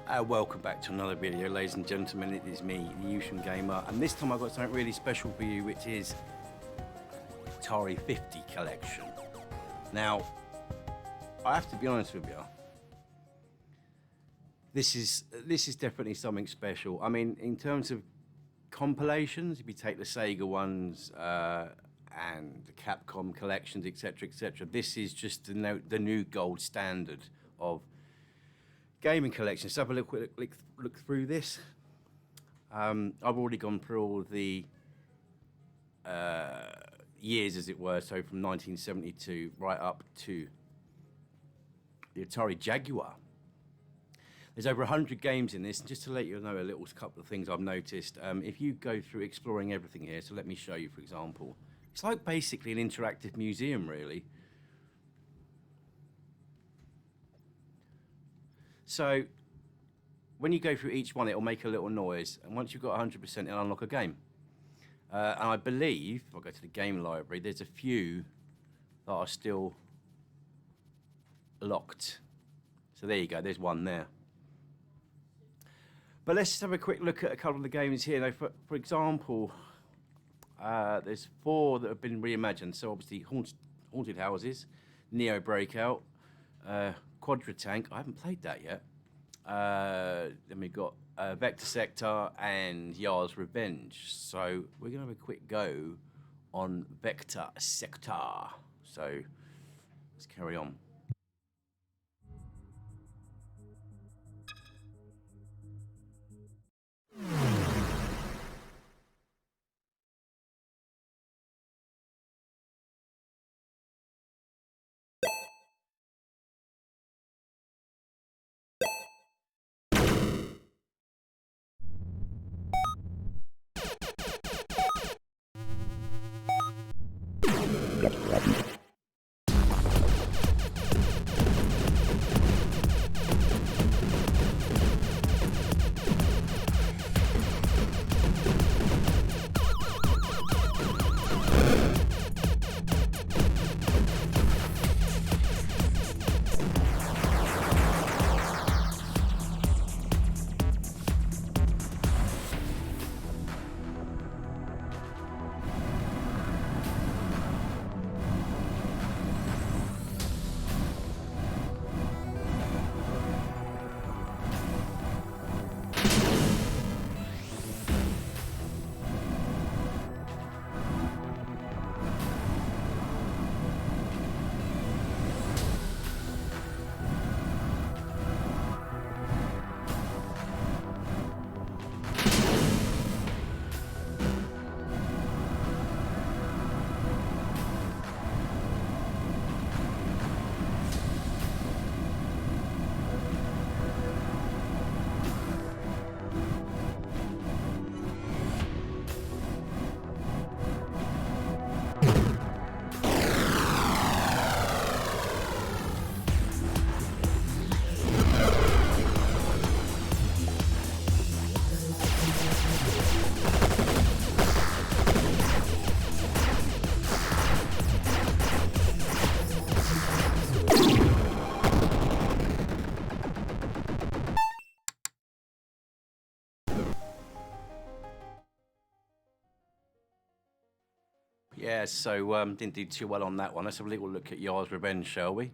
Welcome back to another video, ladies and gentlemen. It is me, the Evesham Gamer, and this time I've got something really special for you, which is Atari 50 collection. Now, I have to be honest with you. This is definitely something special. I mean, in terms of compilations, if you take the Sega ones and the Capcom collections, etc., etc., this is just the new gold standard of gaming collections. So have a look through this. I've already gone through all the years, as it were, so from 1972 right up to the Atari Jaguar. There's over 100 games in this, and just to let you know a little couple of things I've noticed, if you go through exploring everything here, so let me show you, for example, it's like basically an interactive museum, really. So when you go through each one, it'll make a little noise, and once you've got 100%, it'll unlock a game. And I believe, if I go to the game library, there's a few that are still locked. So there you go, there's one there. But let's just have a quick look at a couple of the games here. Now, for example, there's 4 that have been reimagined. So obviously Haunted Houses, Neo Breakout, Quadra Tank. I haven't played that yet. Then we've got Vector Sector and Yar's Revenge. So we're going to have a quick go on Vector Sector. So let's carry on. Yeah, so didn't do too well on that one. Let's have a little look at Yar's Revenge, shall we?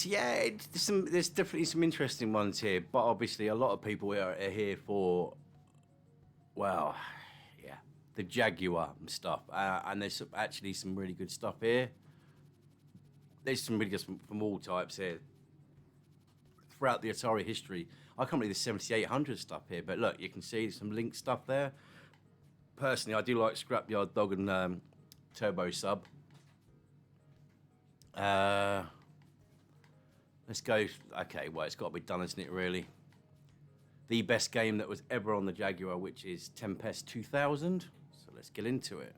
Yeah, there's definitely some interesting ones here, but obviously a lot of people are here for, well, yeah, the Jaguar and stuff, and there's actually some really good stuff here. There's some really good from all types here throughout the Atari history. I can't believe there's 7800 stuff here, but look, you can see some Lynx stuff there. Personally, I do like Scrapyard Dog and Turbo Sub. Let's go. Okay, well, it's got to be done, isn't it, really? The best game that was ever on the Jaguar, which is Tempest 2000. So let's get into it.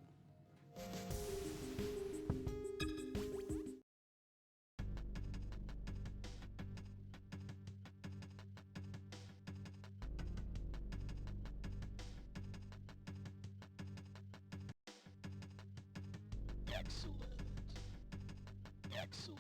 Excellent. Excellent.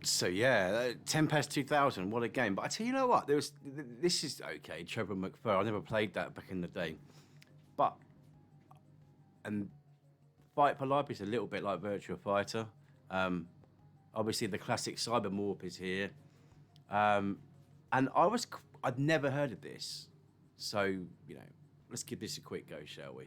So yeah, 10 past 2000, what a game. But I tell you know what, this is okay, Trevor McFur, I never played that back in the day. But, and Fight for Life is a little bit like Virtua Fighter. Obviously the classic Cybermorph is here. And I'd never heard of this. So, you know, let's give this a quick go, shall we?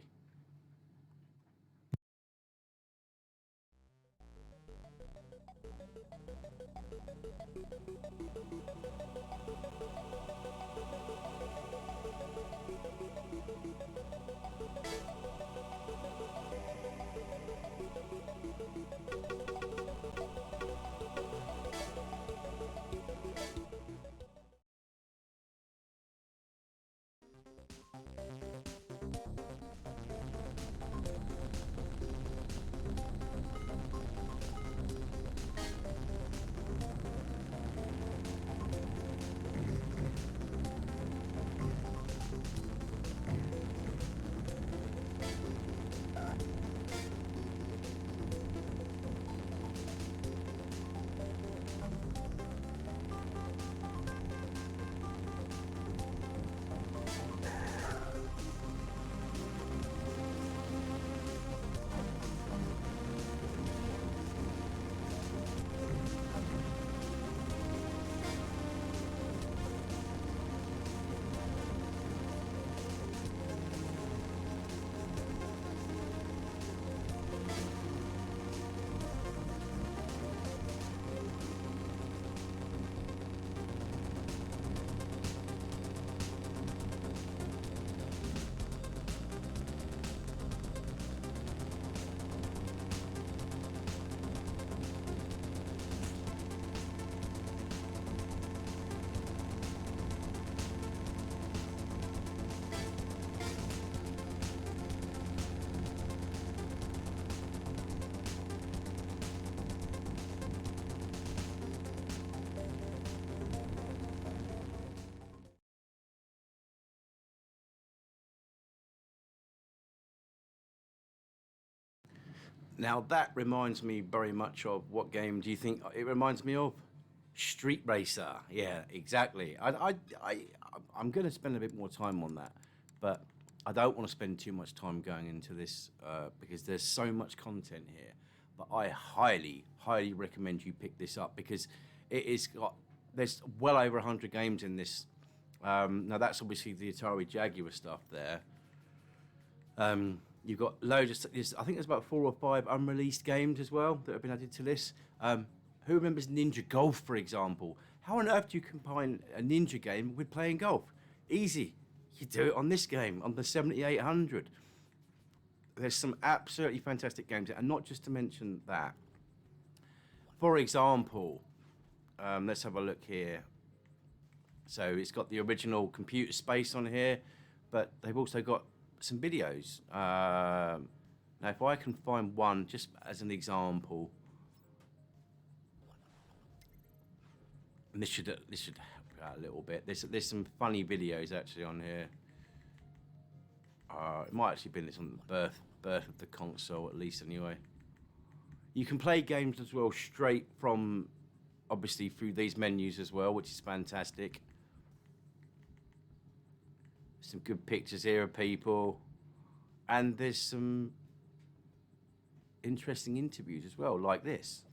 Now that reminds me very much of, what game do you think it reminds me of? Street Racer. Yeah, exactly. I'm going to spend a bit more time on that, but I don't want to spend too much time going into this because there's so much content here. But I highly, highly recommend you pick this up because there's well over 100 games in this. Now that's obviously the Atari Jaguar stuff there. You've got loads of, I think there's about 4 or 5 unreleased games as well that have been added to this. Who remembers Ninja Golf, for example? How on earth do you combine a ninja game with playing golf? Easy. You do it on this game, on the 7800. There's some absolutely fantastic games, and not just to mention that. For example, let's have a look here. So it's got the original Computer Space on here, but they've also got some videos. Now, if I can find one, just as an example, and this should help you out a little bit. There's some funny videos actually on here. It might actually been this on the birth of the console, at least anyway. You can play games as well straight from, obviously, through these menus as well, which is fantastic. Some good pictures here of people, and there's some interesting interviews as well, like this.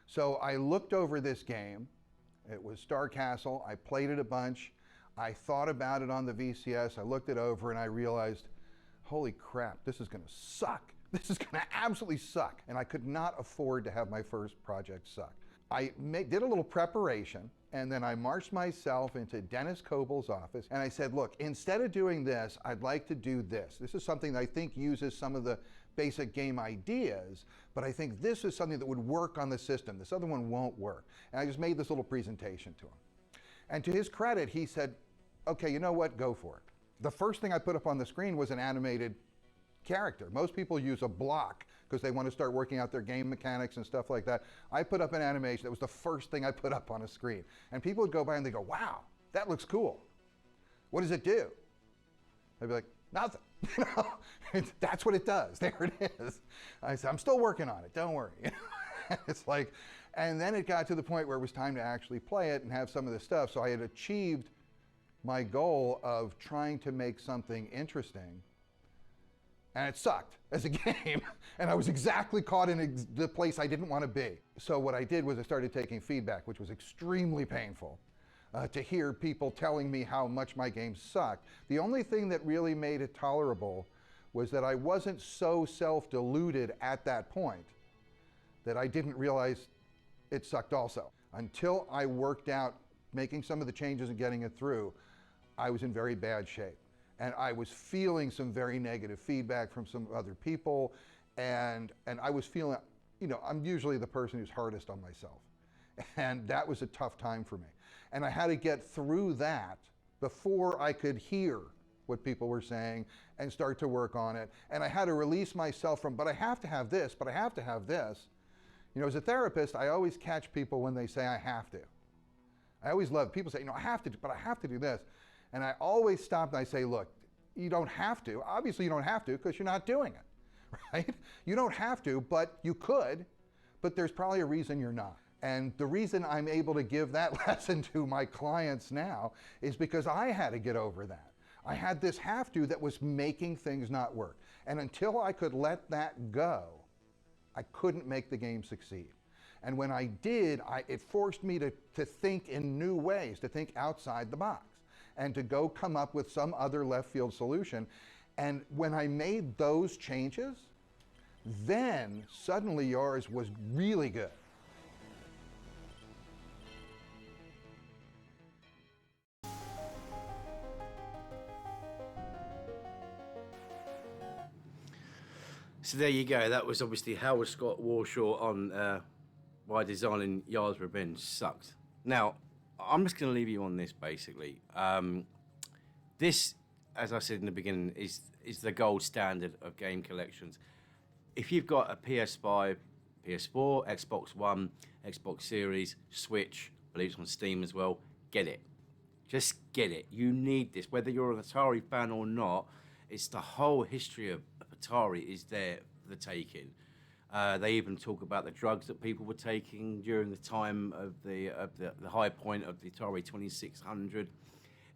So I looked over this game. It was Star Castle. I played it a bunch. I thought about it on the VCS. I looked it over and I realized, holy crap, this is going to suck. This is going to absolutely suck. And I could not afford to have my first project suck. I did a little preparation, and then I marched myself into Dennis Cobal's office, and I said, look, instead of doing this, I'd like to do this. This is something that I think uses some of the basic game ideas, but I think this is something that would work on the system. This other one won't work. And I just made this little presentation to him. And to his credit, he said, okay, you know what, go for it. The first thing I put up on the screen was an animated character. Most people use a block because they want to start working out their game mechanics and stuff like that. I put up an animation. That was the first thing I put up on a screen. And people would go by and they go, wow, that looks cool. What does it do? I'd be like, nothing. You know, that's what it does. There it is. I said, I'm still working on it. Don't worry. It's like, and then it got to the point where it was time to actually play it and have some of this stuff. So I had achieved my goal of trying to make something interesting, and it sucked as a game. And I was exactly caught in the place I didn't want to be. So what I did was I started taking feedback, which was extremely painful. To hear people telling me how much my game sucked. The only thing that really made it tolerable was that I wasn't so self-deluded at that point that I didn't realize it sucked also. Until I worked out making some of the changes and getting it through, I was in very bad shape. And I was feeling some very negative feedback from some other people, and I was feeling, you know, I'm usually the person who's hardest on myself. And that was a tough time for me. And I had to get through that before I could hear what people were saying and start to work on it. And I had to release myself from, but I have to have this, but I have to have this. You know, as a therapist, I always catch people when they say I have to. I always love, people say, you know, I have to, but I have to do this. And I always stop and I say, look, you don't have to. Obviously you don't have to because you're not doing it, right? You don't have to, but you could, but there's probably a reason you're not. And the reason I'm able to give that lesson to my clients now is because I had to get over that. I had this have to that was making things not work. And until I could let that go, I couldn't make the game succeed. And when I did, it forced me to think in new ways, to think outside the box, and to go come up with some other left field solution. And when I made those changes, then suddenly yours was really good. So there you go. That was obviously Howard Scott Warshaw on why designing Yard's Revenge sucked. Now, I'm just going to leave you on this, basically. This, as I said in the beginning, is the gold standard of game collections. If you've got a PS5, PS4, Xbox One, Xbox Series, Switch, I believe it's on Steam as well, get it. Just get it. You need this. Whether you're an Atari fan or not, it's the whole history of Atari is there for the taking. They even talk about the drugs that people were taking during the time of the high point of the Atari 2600.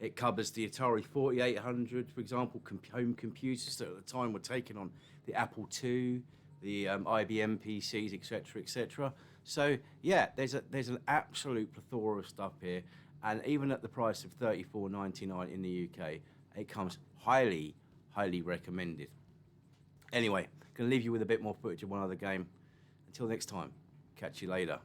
It covers the Atari 4800, for example, home computers that at the time were taking on the Apple II, the IBM PCs, etc., etc. So yeah, there's an absolute plethora of stuff here, and even at the price of $34.99 in the UK, it comes highly recommended. Anyway, going to leave you with a bit more footage of one other game. Until next time, catch you later.